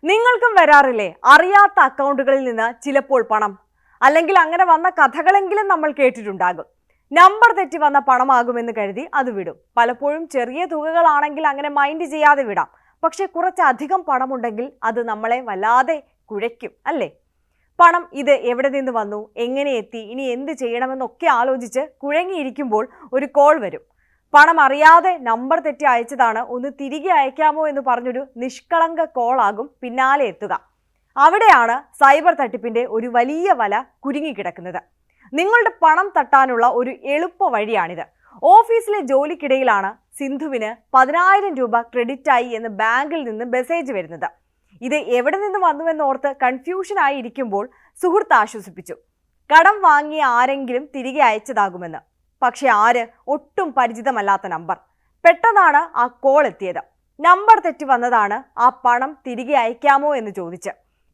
നിങ്ങൾക്കും വരാറില്ലേ അറിയാത്ത അക്കൗണ്ടുകളിൽ നിന്ന് ചിലപ്പോൾ പണം? അല്ലെങ്കിൽ അങ്ങനെ വന്ന കഥകളെങ്കിലും നമ്മൾ കേട്ടിട്ടുണ്ടാകും. നമ്പർ തെറ്റി വന്ന പണമാകുമെന്ന് കരുതി അത് വിടും. പലപ്പോഴും ചെറിയ തുകകളാണെങ്കിൽ അങ്ങനെ മൈൻഡ് ചെയ്യാതെ വിടാം. പക്ഷെ കുറച്ചധികം പണമുണ്ടെങ്കിൽ അത് നമ്മളെ വല്ലാതെ കുഴയ്ക്കും, അല്ലേ? പണം ഇത് എവിടെ നിന്ന് വന്നു, എങ്ങനെ എത്തി, ഇനി എന്ത് ചെയ്യണമെന്നൊക്കെ ആലോചിച്ച് കുഴങ്ങിയിരിക്കുമ്പോൾ ഒരു കോൾ വരും. പണം അറിയാതെ നമ്പർ തെറ്റി അയച്ചതാണ്, ഒന്ന് തിരികെ അയക്കാമോ എന്ന് പറഞ്ഞൊരു നിഷ്കളങ്ക കോളാകും പിന്നാലെ എത്തുക. അവിടെയാണ് സൈബർ തട്ടിപ്പിന്റെ ഒരു വലിയ വല കുരുങ്ങിക്കിടക്കുന്നത്. നിങ്ങളുടെ പണം തട്ടാനുള്ള ഒരു എളുപ്പ വഴിയാണിത്. ഓഫീസിലെ ജോലിക്കിടയിലാണ് സിന്ധുവിന് 10,000 രൂപ ക്രെഡിറ്റ് ആയി എന്ന് ബാങ്കിൽ നിന്ന് മെസ്സേജ് വരുന്നത്. ഇത് എവിടെ നിന്ന് വന്നുവെന്നോർത്ത് കൺഫ്യൂഷൻ ആയി ഇരിക്കുമ്പോൾ സുഹൃത്ത് ആശ്വസിപ്പിച്ചു, കടം വാങ്ങിയ ആരെങ്കിലും തിരികെ അയച്ചതാകുമെന്ന്. പക്ഷെ ആര്? ഒട്ടും പരിചിതമല്ലാത്ത നമ്പർ. പെട്ടെന്നാണ് ആ കോൾ എത്തിയത്. നമ്പർ തെറ്റി വന്നതാണ്. ആ പണം തിരികെ അയക്കാമോ എന്ന് ചോദിച്ച്.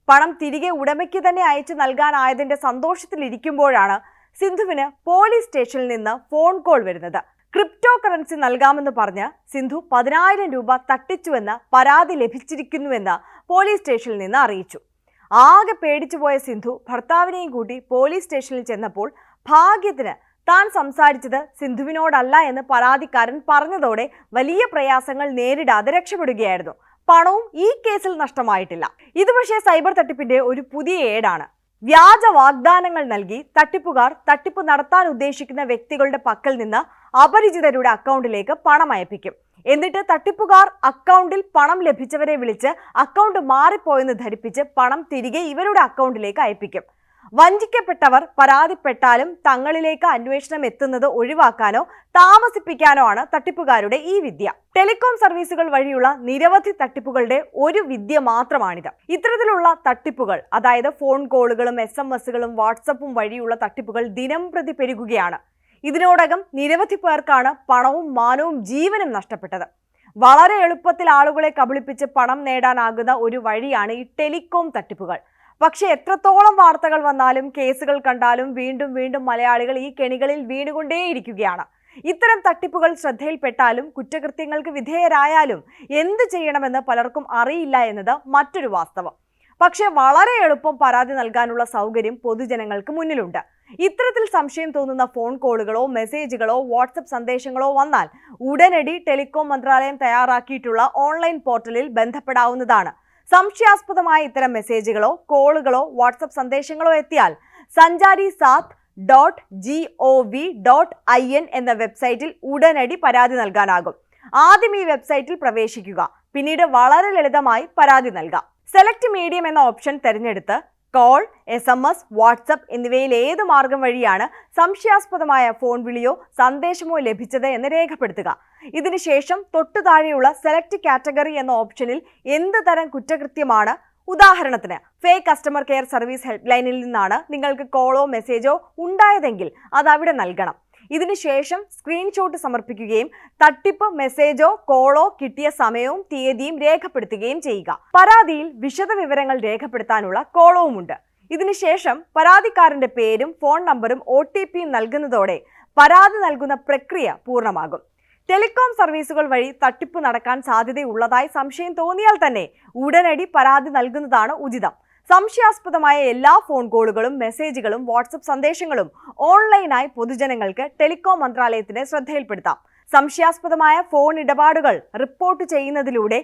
പണം തിരികെ ഉടമയ്ക്ക് തന്നെ അയച്ചു നൽകാനായതിന്റെ സന്തോഷത്തിലിരിക്കുമ്പോഴാണ് സിന്ധുവിന് പോലീസ് സ്റ്റേഷനിൽ നിന്ന് ഫോൺ കോൾ വരുന്നത്. ക്രിപ്റ്റോ കറൻസി നൽകാമെന്ന് പറഞ്ഞ് സിന്ധു 10,000 രൂപ തട്ടിച്ചുവെന്ന് പരാതി ലഭിച്ചിരിക്കുന്നുവെന്ന് പോലീസ് സ്റ്റേഷനിൽ നിന്ന് അറിയിച്ചു. ആകെ പേടിച്ചുപോയ സിന്ധു ഭർത്താവിനെയും കൂട്ടി പോലീസ് സ്റ്റേഷനിൽ ചെന്നപ്പോൾ ഭാഗ്യത്തിന് താൻ സംസാരിച്ചത് സിന്ധുവിനോടല്ല എന്ന് പരാതിക്കാരൻ പറഞ്ഞതോടെ വലിയ പ്രയാസങ്ങൾ നേരിടാതെ രക്ഷപ്പെടുകയായിരുന്നു. പണവും ഈ കേസിൽ നഷ്ടമായിട്ടില്ല. ഇത് പക്ഷേ സൈബർ തട്ടിപ്പിന്റെ ഒരു പുതിയ ഏടാണ്. വ്യാജ വാഗ്ദാനങ്ങൾ നൽകി തട്ടിപ്പുകാർ തട്ടിപ്പ് നടത്താൻ ഉദ്ദേശിക്കുന്ന വ്യക്തികളുടെ പക്കൽ നിന്ന് അപരിചിതരുടെ അക്കൗണ്ടിലേക്ക് പണം അയപ്പിക്കും. എന്നിട്ട് തട്ടിപ്പുകാർ അക്കൗണ്ടിൽ പണം ലഭിച്ചവരെ വിളിച്ച് അക്കൗണ്ട് മാറിപ്പോയെന്ന് ധരിപ്പിച്ച് പണം തിരികെ ഇവരുടെ അക്കൗണ്ടിലേക്ക് അയപ്പിക്കും. വഞ്ചിക്കപ്പെട്ടവർ പരാതിപ്പെട്ടാലും തങ്ങളിലേക്ക് അന്വേഷണം എത്തുന്നത് ഒഴിവാക്കാനോ താമസിപ്പിക്കാനോ ആണ് തട്ടിപ്പുകാരുടെ ഈ വിദ്യ. ടെലികോം സർവീസുകൾ വഴിയുള്ള നിരവധി തട്ടിപ്പുകളുടെ ഒരു വിദ്യ മാത്രമാണിത്. ഇത്തരത്തിലുള്ള തട്ടിപ്പുകൾ, അതായത് ഫോൺ കോളുകളും SMS-കളും വാട്സപ്പും വഴിയുള്ള തട്ടിപ്പുകൾ ദിനം പ്രതി പെരുകുകയാണ്. ഇതിനോടകം നിരവധി പേർക്കാണ് പണവും മാനവും ജീവനും നഷ്ടപ്പെട്ടത്. വളരെ എളുപ്പത്തിൽ ആളുകളെ കബളിപ്പിച്ച് പണം നേടാനാകുന്ന ഒരു വഴിയാണ് ഈ ടെലികോം തട്ടിപ്പുകൾ. പക്ഷെ എത്രത്തോളം വാർത്തകൾ വന്നാലും കേസുകൾ കണ്ടാലും വീണ്ടും വീണ്ടും മലയാളികൾ ഈ കെണികളിൽ വീണുകൊണ്ടേയിരിക്കുകയാണ്. ഇത്തരം തട്ടിപ്പുകൾ ശ്രദ്ധയിൽപ്പെട്ടാലും കുറ്റകൃത്യങ്ങൾക്ക് വിധേയരായാലും എന്ത് ചെയ്യണമെന്ന് പലർക്കും അറിയില്ല എന്നത് മറ്റൊരു വാസ്തവം. പക്ഷെ വളരെ എളുപ്പം പരാതി നൽകാനുള്ള സൗകര്യം പൊതുജനങ്ങൾക്ക് മുന്നിലുണ്ട്. ഇത്തരത്തിൽ സംശയം തോന്നുന്ന ഫോൺ കോളുകളോ മെസ്സേജുകളോ വാട്സപ്പ് സന്ദേശങ്ങളോ വന്നാൽ ഉടനടി ടെലികോം മന്ത്രാലയം തയ്യാറാക്കിയിട്ടുള്ള ഓൺലൈൻ പോർട്ടലിൽ ബന്ധപ്പെടാവുന്നതാണ്. സംശയാസ്പദമായ ഇത്തരം മെസ്സേജുകളോ കോളുകളോ വാട്സപ്പ് സന്ദേശങ്ങളോ എത്തിയാൽ sanjari.gov.in എന്ന വെബ്സൈറ്റിൽ ഉടനടി പരാതി നൽകാനാകും. ആദ്യം ഈ വെബ്സൈറ്റിൽ പ്രവേശിക്കുക. പിന്നീട് വളരെ ലളിതമായി പരാതി നൽകാം. സെലക്ട് മീഡിയം എന്ന ഓപ്ഷൻ തിരഞ്ഞെടുത്ത് കോൾ, SMS, വാട്സപ്പ് എന്നിവയിൽ ഏത് മാർഗം വഴിയാണ് സംശയാസ്പദമായ ഫോൺ വിളിയോ സന്ദേശമോ ലഭിച്ചത് എന്ന് രേഖപ്പെടുത്തുക. ഇതിനുശേഷം തൊട്ടു താഴെയുള്ള സെലക്ട് കാറ്റഗറി എന്ന ഓപ്ഷനിൽ എന്ത് തരം കുറ്റകൃത്യമാണ്, ഉദാഹരണത്തിന് fake customer care service help ലൈനിൽ നിന്നാണ് നിങ്ങൾക്ക് കോളോ മെസ്സേജോ ഉണ്ടായതെങ്കിൽ അത് അവിടെ നൽകണം. ഇതിനുശേഷം സ്ക്രീൻഷോട്ട് സമർപ്പിക്കുകയും തട്ടിപ്പ് മെസ്സേജോ കോളോ കിട്ടിയ സമയവും തീയതിയും രേഖപ്പെടുത്തുകയും ചെയ്യുക. പരാതിയിൽ വിശദ വിവരങ്ങൾ രേഖപ്പെടുത്താനുള്ള കോളവുമുണ്ട്. ഇതിനുശേഷം പരാതിക്കാരന്റെ പേരും ഫോൺ നമ്പറും OTPയും നൽകുന്നതോടെ പരാതി നൽകുന്ന പ്രക്രിയ പൂർണ്ണമാകും. ടെലികോം സർവീസുകൾ വഴി തട്ടിപ്പ് നടക്കാൻ സാധ്യതയുള്ളതായി സംശയം തോന്നിയാൽ തന്നെ ഉടനടി പരാതി നൽകുന്നതാണ് ഉചിതം. സംശയാസ്പദമായ എല്ലാ ഫോൺ കോളുകളും മെസ്സേജുകളും വാട്സപ്പ് സന്ദേശങ്ങളും ഓൺലൈനായി പൊതുജനങ്ങൾക്ക് ടെലികോം മന്ത്രാലയത്തിന് ശ്രദ്ധയിൽപ്പെടുത്താം. സംശയാസ്പദമായ ഫോൺ ഇടപാടുകൾ റിപ്പോർട്ട് ചെയ്യുന്നതിലൂടെ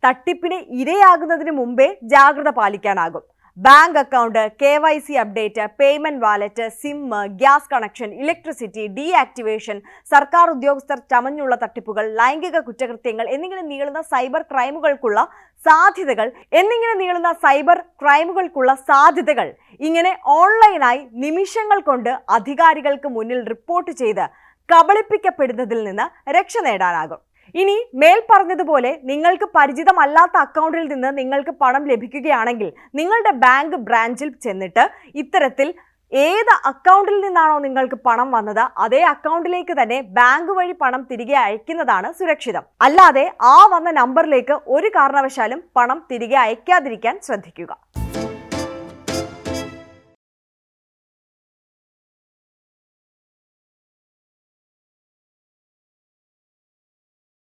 തട്ടിപ്പിന് ഇരയാകുന്നതിന് മുമ്പേ ജാഗ്രത പാലിക്കാനാകും. Bank account, KYC update, payment wallet, SIM, gas connection, electricity, deactivation, സർക്കാർ ഉദ്യോഗസ്ഥർ ചമഞ്ഞുള്ള തട്ടിപ്പുകൾ, ലൈംഗിക കുറ്റകൃത്യങ്ങൾ എന്നിങ്ങനെ നീളുന്ന സൈബർ ക്രൈമുകൾക്കുള്ള സാധ്യതകൾ ഇങ്ങനെ ഓൺലൈനായി നിമിഷങ്ങൾ കൊണ്ട് അധികാരികൾക്ക് മുന്നിൽ റിപ്പോർട്ട് ചെയ്ത് കബളിപ്പിക്കപ്പെടുന്നതിൽ നിന്ന് രക്ഷ നേടാനാകും. ഇനി മേൽ പറഞ്ഞതുപോലെ നിങ്ങൾക്ക് പരിചിതമല്ലാത്ത അക്കൗണ്ടിൽ നിന്ന് നിങ്ങൾക്ക് പണം ലഭിക്കുകയാണെങ്കിൽ നിങ്ങളുടെ ബാങ്ക് ബ്രാഞ്ചിൽ ചെന്നിട്ട് ഇത്തരത്തിൽ ഏത് അക്കൗണ്ടിൽ നിന്നാണോ നിങ്ങൾക്ക് പണം വന്നത് അതേ അക്കൗണ്ടിലേക്ക് തന്നെ ബാങ്ക് വഴി പണം തിരികെ അയക്കുന്നതാണ് സുരക്ഷിതം. അല്ലാതെ ആ വന്ന നമ്പറിലേക്ക് ഒരു കാരണവശാലും പണം തിരികെ അയക്കാതിരിക്കാൻ ശ്രദ്ധിക്കുക.